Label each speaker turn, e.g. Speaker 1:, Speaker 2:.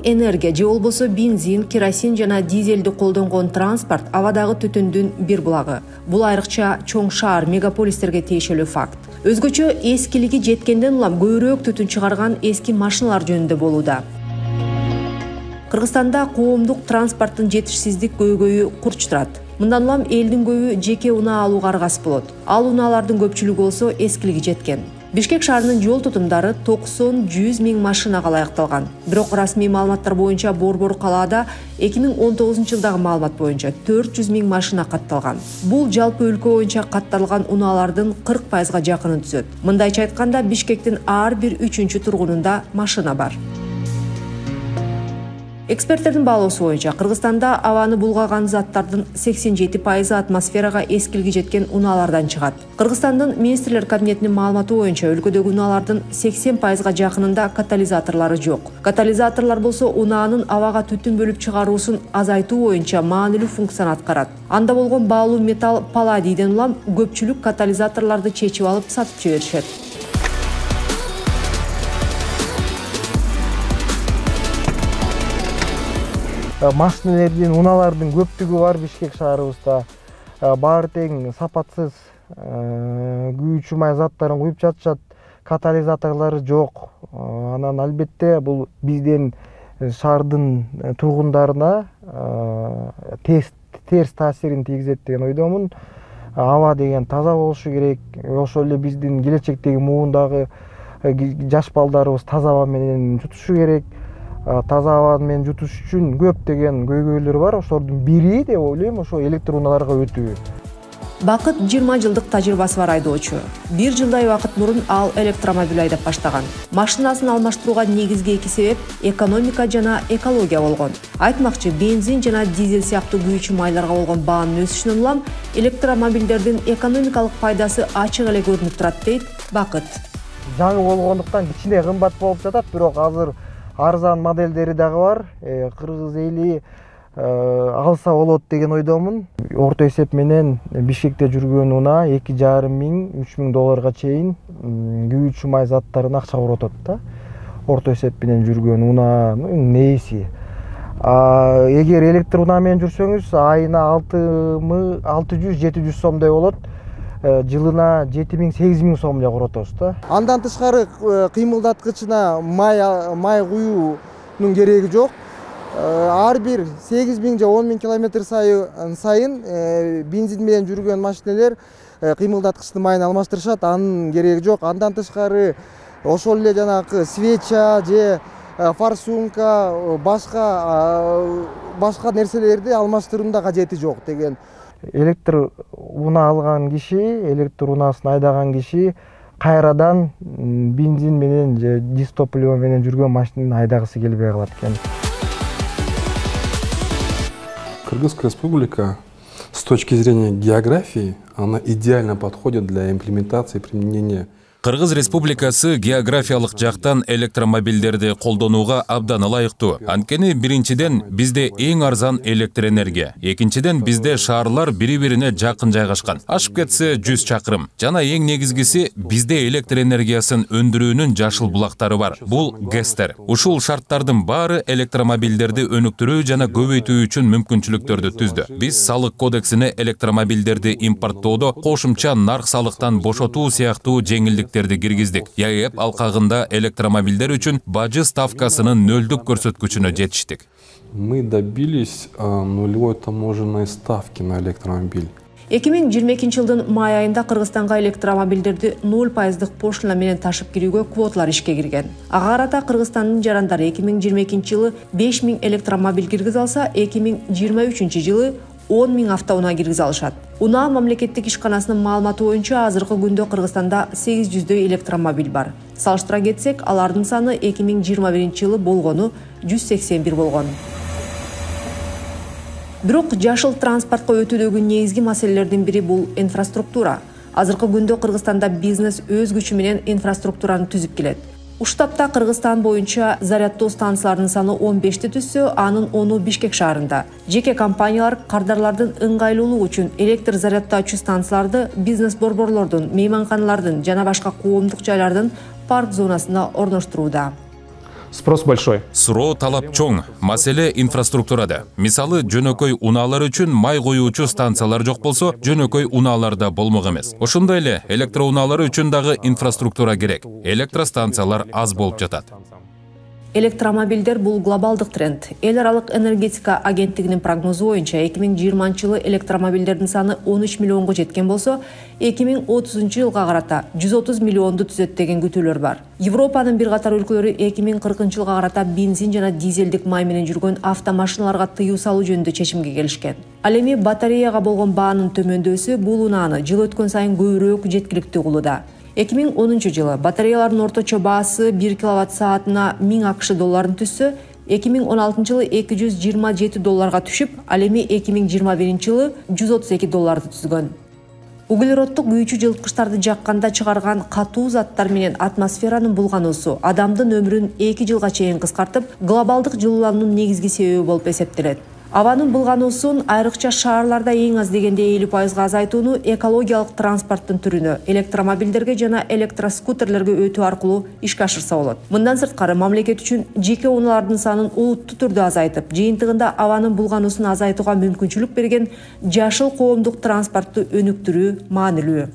Speaker 1: энергия же болбосо бензин, керосин жана дизелди колдонгон транспорт абадагы түтүндүн бир булагы. Бул айрыкча чоң шаар, мегаполистерге тиешелүү факт. Өзгөчө эскилиги жеткенден улам көбүрөөк түтүн чыгарган эски машиналар жөнүндө болууда. Кыргызстанда коомдук транспорттун жетишсиздик көйгөйү курчтурат. Мындан улам элдин көбү жеке унаа алууга аргасыз болот. Ал унаалардын көпчүлүгү болсо эскилиги жеткен. Бишкек шаарынын жол тутумдары 90-100 миң машинага ылайыкталган. Бирок расмий маалыматтар боюнча Борбор калаада 2019 жылдагы маалымат боюнча 400 миң машина катталган. Бул жалпы өлкө боюнча катталган унаалардын 40%-га жакынын түзөт. Мындайча айтканда Бишкектин ар бир 3-чү тургунунда машина бар. Эксперттердин баалоосу боюнча Кыргызстанда абаны булгаган заттардын 87% атмосферага эскилиги жеткен унаалардан чыгат. Кыргызстандын министрлер кабинетинин маалыматы боюнча өлкөдөгү унаалардын 80%-га жакынында катализаторлору жок. Катализаторлор болсо унаанын абага түтүн бөлүп чыгаруусун азайтуу боюнча маанилүү функцияны аткарат. Анда болгон баалуу металл палладийден улам көпчүлүк катализаторлорду чечип алып сатып жиберишет.
Speaker 2: Машинелердин, унаалардын көптүгү бар Бишкек шаарыбызда. Баары тең сапатсыз күйүүчү май заттарын куюп жатышат, катализаторлору жок. Анан албетте бул биздин шаардын тургундарына терс таасирин тийгизет деген ойдомун. Аба деген таза болушу керек. Ошол эле биздин келечектеги муундагы жаш балдарыбыз таза аба менен жутушу керек. Таза аба менен жутуш үчүн көптөгөн көйгөйлөр бар. Ошолордун бири деп ойлойм ошо электр унааларга өтүү.
Speaker 1: Бакыт 20 жылдык тажрыйбасы бар айдоочу. 1 жылдай убакыт мурун ал электромобиль айдап баштаган. Машинасын алмаштырууга негизги эки себеп экономика жана экология болгон. Айтмакчы, бензин жана дизель сыяктуу күйүүчү майларга болгон баанын өсүшүнөн улам электромобилдердин экономикалык пайдасы ачык эле көрүнүп турат дейт Бакыт.
Speaker 2: Жаңы болгондуктан кичине кымбат болуп жатат, бирок азыр арзан модельдери дагы бар. Кыргыз эли алса болот деген ойдомун. Орто эсеп менен Бишкекте жүргөн унаа 2,5 миң, 3 миң долларга чейин күйүүчү май заттарын акчага уротот да. Орто эсеп менен жүргөн унаанын нээси. Эгер электр унаа менен жүрсөңүз, айына 600-700 сомдой болот. Жылына 7 миң, 8 миң сомдой уротосуз да. Андан тышкары кыймылдаткычына май куюунун кереги жок. Ар бир 8 миң же 10 миң километр сайын бензин менен жүргөн машинелер кыймылдаткычтын майын алмаштырышат, анын кереги жок. Андан тышкары ошол эле жанагы свеча же форсунка, башка нерселерди алмаштыруунун да кажети жок деген. Электр унаа алган киши, электр унаасын айдаган киши кайрадан бензин менен же дизтопливо менен жүргөн машинаны айдагысы келбей калат экен.
Speaker 3: Кыргызская республика с точки зрения географии, она идеально подходит для имплементации и применения.
Speaker 4: Кыргыз Республикасы географиялык жактан электромобилдерди колдонууга абдан ылайыктуу. Анткени биринчиден бизде эң арзан электр энергия. Экинчиден бизде шаарлар бири-бирине жакын жайгашкан. Ашып кетсе 100 чакырым. Жана эң негизгиси бизде электр энергиясын өндүрүүнүн жашыл булактары бар. Бул ГЭСтер. Ушул шарттардын баары электромобилдерди өнүктүрүү жана көбөйтүү үчүн мүмкүнчүлүктөрдү түздү. Биз салык кодексине электромобилдерди импорттоодо кошумча нарк салыктан бошотуу сыяктуу жеңилдик киргиздик. ЯЭП алкагында электромобилдер үчүн бажы ставкасынын нөлдүк көрсөткүчүнө жетиштик.
Speaker 3: Мы добились нулевой таможенной ставки на электромобиль.
Speaker 1: 2022 жылдын май айында Кыргызстанга электромобилдерди 0% пошлина менен ташып кирүүгө квоталар ишке кирген. Ага карата Кыргызстандын жарандары 2022 жылы 5 миң электромобиль киргизе алса, 2023 жылы 10 миң автоунаа киргизе алышат. Унаа мамлекеттик ишканасынын маалыматы боюнча азыркы күндө Кыргызстанда 800 электромобиль бар. Салыштыра кетсек, алардын саны 2021 жылы болгону 181 болгон. Бирок жашыл транспортко өтүүдөгү негизги маселелердин бири бул инфраструктура. Азыркы күндө Кыргызстанда бизнес өз күчү менен инфраструктураны түзүп келет. Уштапта Кыргызстан боюнча зарядтоо станцияларынын саны 15ти түзсө, анын 10-у Бишкек шаарында. Жеке компаниялар кардарлардын ыңгайлуулугу үчүн электр зарядтоочу станцияларды бизнес борборлордун, мейманканалардын жана башка коомдук жайлардын парк зонасына орноштурууда.
Speaker 5: Спрос большой.
Speaker 4: Суроо талап чоң. Маселе инфраструктурада. Мисалы, жөнөкөй унаалар үчүн май коюучу станциялар жок болсо, жөнөкөй унааларда болмок эмес. Ошондой эле электроунаалар үчүн дагы инфраструктура керек. Электростанциялар аз болуп жатат.
Speaker 1: Электромобилдер бул глобалдык тренд. Эл аралык энергетика агенттигинин прогнозу боюнча 2020 электромобилдердин саны 13 миллионго жеткен болсо, 2030 жылга карата 130 миллионду түзөт деген күтүүлөр бар. Европанын бир катар өлкөлөрү 2040 жылга карата бензин жана дизелдик май менен жүргөн автомашиналарга тыюу салуу жөнүндө чечимге келишкен. Ал эми батареяга болгон баанын төмөндөсү бул унааны жыл өткөн сайын көбүрөөк жеткиликтүү кылууда. 2010 жылы батареялардын орточо баасы 1 киловатт-саатына 1000 АКШ долларын түссө, 2016 жылы 227 долларга түшүп, ал эми 2021 жылы 132 долларды түзгөн. Углероддук күйүүчү жылыткычтарды жакканда чыгарган катуу заттар менен атмосферанын булгануусу адамдын өмүрүн 2 жылга чейин кыскартып, глобалдык жылуулануунун негизги себеби болуп эсептелет. Абанын булгануусун айрыкча шаарларда эң аз дегенде 50% азайтууну экологиялык транспорттун түрүнө, электромобилдерге жана электроскутерлерге өтүү аркылуу ишке ашырса болот. Мындан сырткары мамлекет үчүн жеке унаалардын санын олуттуу түрдө азайтып, жыйынтыгында абанын булгануусун азайтууга мүмкүнчүлүк берген жашыл коомдук транспортту өнүктүрүү маанилүү.